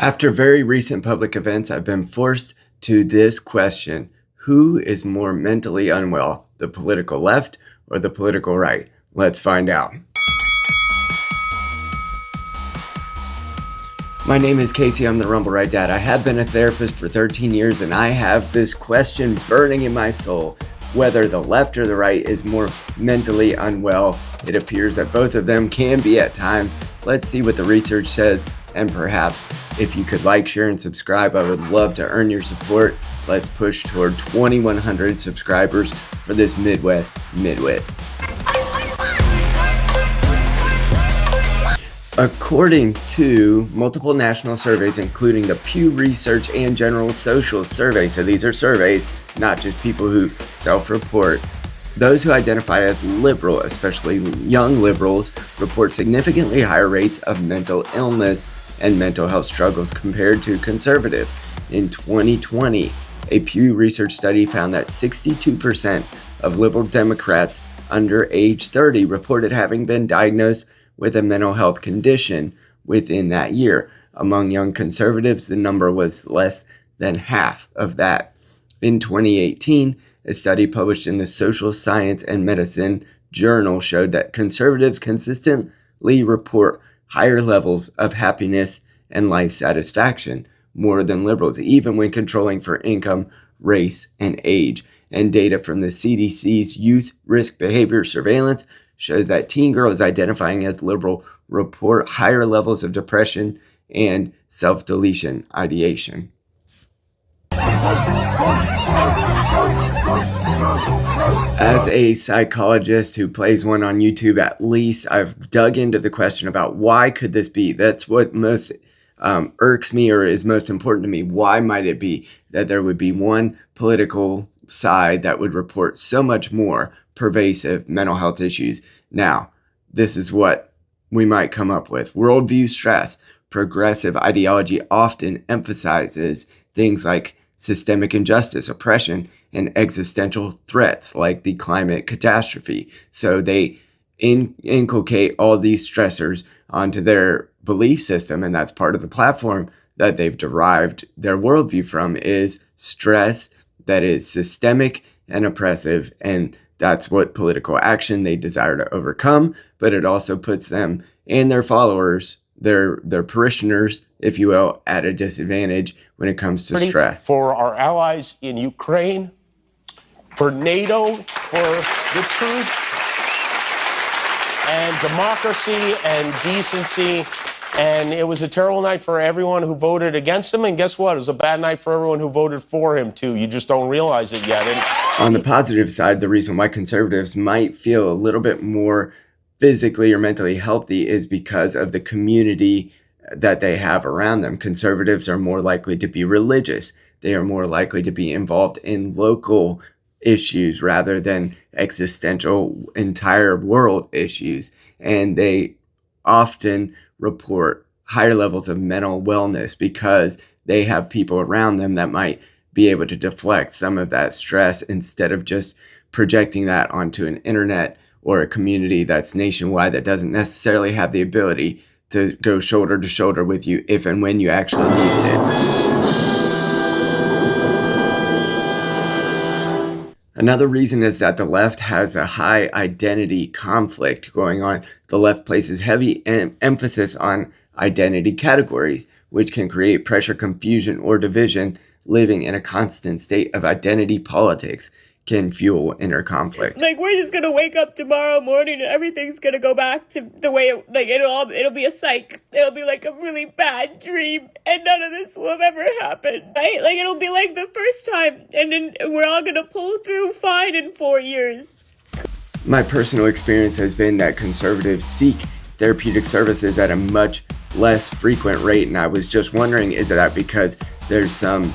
After very recent public events, I've been forced to this question: who is more mentally unwell, the political left or the political right? Let's find out. My name is Casey. I'm the Rumble Right Dad. I have been a therapist for 13 years, and I have this question burning in my soul: whether the left or the right is more mentally unwell. It appears that both of them can be at times. Let's see what the research says, and perhaps if you could like, share, and subscribe, I would love to earn your support. Let's push toward 2,100 subscribers for this Midwest Midwit. According to multiple national surveys, including the Pew Research and General Social Survey, so these are surveys, not just people who self-report, those who identify as liberal, especially young liberals, report significantly higher rates of mental illness and mental health struggles compared to conservatives. In 2020, a Pew Research study found that 62% of liberal Democrats under age 30 reported having been diagnosed with a mental health condition within that year. Among young conservatives, the number was less than half of that. In 2018, a study published in the Social Science and Medicine journal showed that conservatives consistently report higher levels of happiness and life satisfaction more than liberals, even when controlling for income, race, and age. And data from the CDC's Youth Risk Behavior Surveillance shows that teen girls identifying as liberal report higher levels of depression and self-deletion ideation. As a psychologist who plays one on YouTube, at least I've dug into the question about why could this be. That's what most irks me, or is most important to me. Why might it be that there would be one political side that would report so much more pervasive mental health issues? Now, this is what we might come up with. Worldview stress. Progressive ideology often emphasizes things like systemic injustice, oppression, and existential threats like the climate catastrophe. So they inculcate all these stressors onto their belief system, and that's part of the platform that they've derived their worldview from, is stress that is systemic and oppressive, and that's what political action they desire to overcome. But it also puts them and their followers, their parishioners, if you will, at a disadvantage when it comes to stress. For our allies in Ukraine, for NATO, for the truth and democracy and decency. And it was a terrible night for everyone who voted against him. And guess what? It was a bad night for everyone who voted for him, too. You just don't realize it yet. On the positive side, the reason why conservatives might feel a little bit more physically or mentally healthy is because of the community that they have around them. Conservatives are more likely to be religious. They are more likely to be involved in local issues rather than existential entire world issues. And they often report higher levels of mental wellness because they have people around them that might be able to deflect some of that stress instead of just projecting that onto an internet or a community that's nationwide that doesn't necessarily have the ability to go shoulder to shoulder with you if and when you actually need it. Another reason is that the left has a high identity conflict going on. The left places heavy emphasis on identity categories, which can create pressure, confusion, or division. Living in a constant state of identity politics can fuel inner conflict. Like, we're just gonna wake up tomorrow morning and everything's gonna go back to the way it'll be a psych. It'll be like a really bad dream, and none of this will have ever happened, right? Like, it'll be like the first time, and then we're all gonna pull through fine in 4 years. My personal experience has been that conservatives seek therapeutic services at a much less frequent rate, and I was just wondering, is that because there's some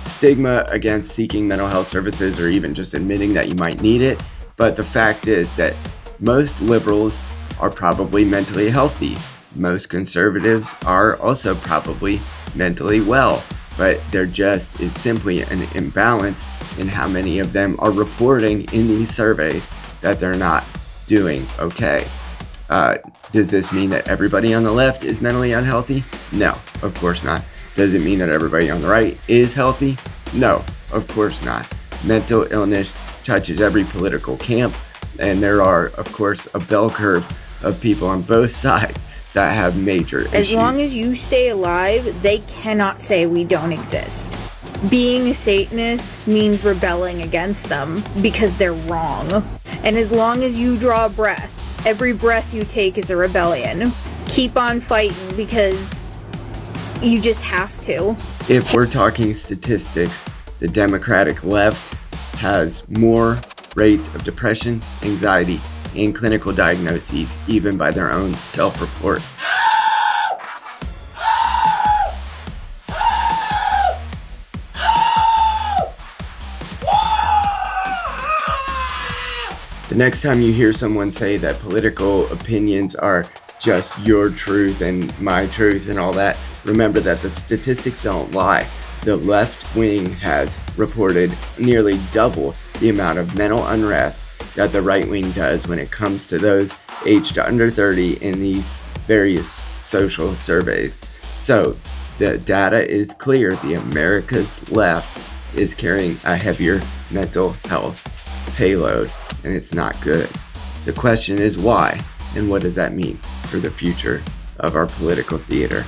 stigma against seeking mental health services or even just admitting that you might need it? But the fact is that most liberals are probably mentally healthy. Most conservatives are also probably mentally well, but there just is simply an imbalance in how many of them are reporting in these surveys that they're not doing okay. Does this mean that everybody on the left is mentally unhealthy? No, of course not. Does it mean that everybody on the right is healthy? No, of course not. Mental illness touches every political camp, and there are, of course, a bell curve of people on both sides that have major issues. As long as you stay alive, they cannot say we don't exist. Being a Satanist means rebelling against them because they're wrong. And as long as you draw a breath, every breath you take is a rebellion. Keep on fighting because you just have to. If we're talking statistics, the Democratic left has more rates of depression, anxiety, and clinical diagnoses, even by their own self-report. The next time you hear someone say that political opinions are just your truth and my truth and all that, remember that the statistics don't lie. The left wing has reported nearly double the amount of mental unrest that the right wing does when it comes to those aged under 30 in these various social surveys. So the data is clear. The America's left is carrying a heavier mental health payload, and it's not good. The question is why, and what does that mean for the future of our political theater?